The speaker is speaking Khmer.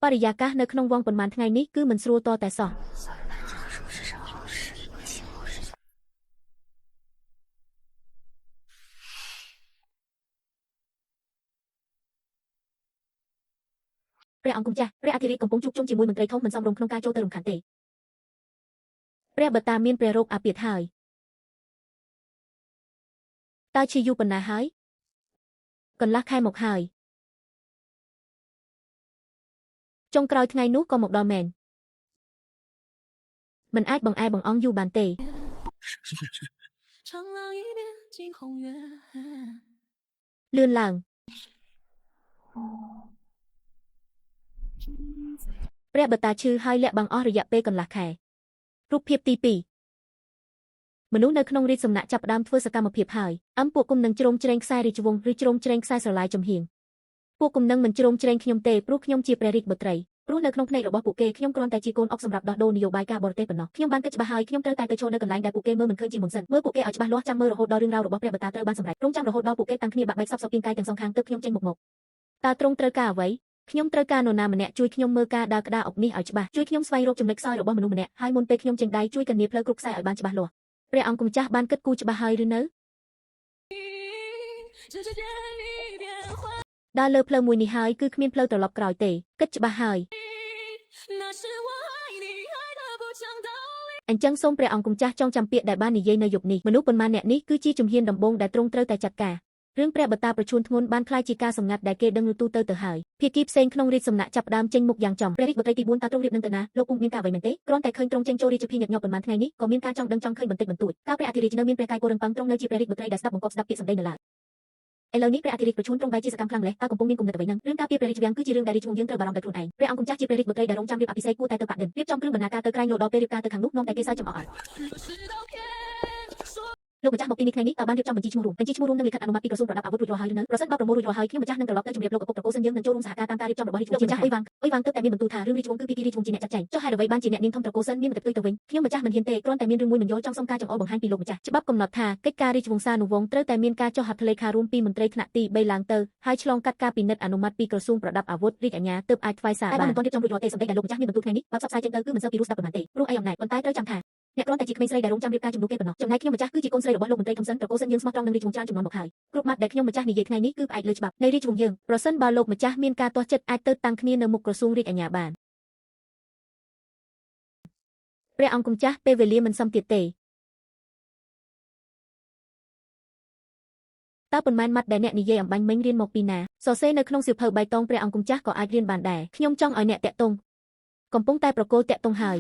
បរិយាកាសនៅក្នុងវងប៉ុន្មានថ្ងៃនេះគឺមិនស្រួលតតែសោះព្រះអង្គម្ចាស់ព្រះអធិរាជកំពុងជួបជុំជាមួយមន្ត្រីធំមិនសមរម្យក្នុងការចូលទៅរំខានទេព្រះបតាមានព្រះរោគអាពាធហើយតើជាយូរប៉ុណ្ណាហើយកន្លះខែមកហើយចុងក្រោយថ្ងៃនោះក៏មកដល់មែនមិនអាចបង្អែបង្អង់យូរបានទេលឿនឡើងព្រះបតាឈឺហើយលាក់បាំងអស់រយៈពេលកន្លះខែរូបភាពទី2មនុស្សនៅក្នុងរាជសំណាក់ចាប់ផ្ដើមធ្វើសកម្មភាពហើយពួកគុំនឹងជ្រោមជ្រែងខ្សែរាជវង្សឬជ្រោមជ្រែងខ្សែស្រឡាយចំហៀងពួកគុំនឹងមិនជ្រោមជ្រែងខ្ញុំទេព្រោះខ្ញុំជាព្រះរាជបុត្រីព្រោះនៅក្នុងភ្នែករបស់ពួកគេខ្ញុំគ្រាន់តែជាកូនអុកសម្រាប់ដោះដូរនយោបាយការបរទេសប៉ុណ្ណោះខ្ញុំបានគិតច្បាស់ហើយខ្ញុំត្រូវតែទៅចូលនៅកន្លែងដែលពួកគេមើលមិនឃើញជាមុនសិនមើលពួកគេឲ្យច្បាស់លាស់ចាំមើលរហូតដល់រឿងរ៉ាវរបស់ព្រះបតាត្រូវបានសម្រេចរងចាំរហូតដល់ពួកគេតាំងគ្នាបាក់បែកសពសពពីងកាយទាំងសងខាងទើបខ្ញុំចេញមកតើទ្រង់ត្រូវការអ្វីខ្ញុំត្រូវការនរណាម្នាក់ជួយខ្ញុំមើលការដើរក្តារអុកនេះឲ្យច្បាស់ជួយខ្ញុំស្វែងរកចំណុចខ្សោយរបស់មនុស្សម្នាក់ហើយមុនពេលខ្ញុំចេញដៃជួយកញ្ញាផ្លូវគ្រប់ខ្សែឲ្យបានច្បាស់លាស់ព្រះអង្គម្ចាស់បានគិតគូរច្បាស់ហើយឬនៅដើរលើផ្លូវមួយនេះហើយគឺគ្មានផ្លូវត្រឡប់ក្រោយទេគិតច្បាស់ហើយអញ្ចឹងសូមព្រះអង្គម្ចាស់ចងចាំពាក្យដែលបាននិយាយនៅយប់នេះមនុស្សប៉ុន្មានអ្នកនេះគឺជាជំហានដំបូងដែលទ្រង់ត្រូវតែចាត់ការរឿងព្រះបតាប្រឈួនធ្ងន់បានក្លាយជាការសម្ងាត់ដែលគេដឹងទូទៅហើយភាគីផ្សេងក្នុងរាជសំណាក់ចាប់ផ្ដើមចេញមុខយ៉ាងចំព្រះរាជបុត្រីទី4តើទ្រង់រៀបនឹងទៅណាលោកពុំមានការអ្វីមែនទេគ្រាន់តែឃើញទ្រង់ចេញចូលរាជពិធីញឹកញាប់ប៉ុន្មានថ្ងៃនេះក៏មានការចង់ដឹងចង់ឃើញបន្តិចបន្តួចតើព្រះអធិរាជនៅមានព្រះកាយគោរឹងប៉ឹងទ្រង់នៅជាព្រះរាជបុត្រីដែលស្ដាប់បង្គាប់ស្ដាប់ពាក្យសម្ដីនៅឡើយឥឡូវនេះព្រះអធិរាជប្រឈួនទ្រង់បែរជាសកម្មខ្លាំងម្ល៉េះតើកំពុងមានគំនិតអ្វីនឹងរឿងការពារព្រះរាជវាំងគឺជារឿងដែលរាជវង្សយើងត្រូវបារម្ភដោយខ្លួនឯងព្រះអង្គម្ចាស់ជាព្រះរាជបុត្រីដែលរងចាំរៀបអភិសេកគួរតែទៅប៉ាក់ឌិនរៀបចំគ្រឿងបណ្ណាការទៅក្រែងលោដល់ពេលរៀបការទៅខាងនោះនាំតែគេសើចចំអកអត់លោកម្ចាស់មកទីនេះថ្ងៃនេះតើបានរៀបចំបញ្ជីឈ្មោះរួមបញ្ជីឈ្មោះរួមនឹងលិខិតអនុម័តពីក្រសួងប្រដាប់អាវុធរួចរាល់ហើយឬនៅប្រសិនបើប្រមូលរួចរាល់ហើយខ្ញុំម្ចាស់នឹងត្រឡប់ទៅជម្រាបលោកឪពុកត្រកូលសិនយើងនឹងចូលរួមសហការតាមការរៀបចំរបស់រាជវង្សលោកម្ចាស់អុយវ៉ាងទើបតែមានបន្ទូលថារឿងរាជវង្សគឺពីរាជវង្សជាអ្នកចាត់ចែងចុះហេតុអ្វីបានជាអ្នកនាងធំត្រកូលសិនមានមតិផ្ទុយទៅវិញខ្ញុំម្ចាស់មិនហ៊ានទេគ្រាន់តែមានរឿងមួយមិនយល់ចង់សុំការចង្អុលបង្ហាញពីលោកម្ចាស់ច្បាប់កំណត់ថាកិច្ចការរាជវង្សានុវង្សត្រូវតែមានការចុះហត្ថលេខារួមពីមន្ត្រីថ្នាក់ទី3ឡើងទៅហើយឆ្លងកាត់ការពិនិត្យអនុម័តពីក្រសួងប្រដាប់អាវុធរាជអាជ្ញាទើបអាចថ្វាយសារបានមិនទាន់រៀបចំរួចរាល់ទេសម្ដីដែលលោកម្ចាស់មានបន្ទូលថ្ងៃនេះបើផ្សព្វផ្សាយចេញទៅគឺមិនសូវពីរោះស្ដាប់ប៉ុន្មានទេព្រោះអីអំណាចប៉ុន្តែត្រូវចាំថាអ្នកគ្រាន់តែជាក្មេងស្រីដែលរងចាំរៀបការជំនួសគេប៉ុណ្ណោះចំណែកខ្ញុំម្ចាស់គឺជាកូនស្រីរបស់លោកមន្ត្រីខំសិនត្រកូលសិនយើងស្មោះត្រង់នឹងរាជវង្សច្រើនចំនួនមកហើយគ្រប់ម៉ាត់ដែលខ្ញុំម្ចាស់និយាយថ្ងៃនេះគឺផ្អែកលើច្បាប់នៃរាជវង្សយើងប្រសិនបើលោកម្ចាស់មានការទាស់ចិត្តអាចទៅតាំងគ្នានៅមុខក្រសួងរាជអាជ្ញាបានព្រះអង្គម្ចាស់ពេលវេលាមិនសមទៀតទេតើប៉ុន្មានម៉ាត់ដែលអ្នកនិយាយអំបញ្ញមិញរៀនមកពីណាសរសេរនៅក្នុងសៀវភៅបៃតងព្រះអង្គម្ចាស់ក៏អាចរៀនបានដែរខ្ញុំចង់ឲ្យអ្នកតាក់ទងកំពុងតែប្រកល់តាក់ទងហើយ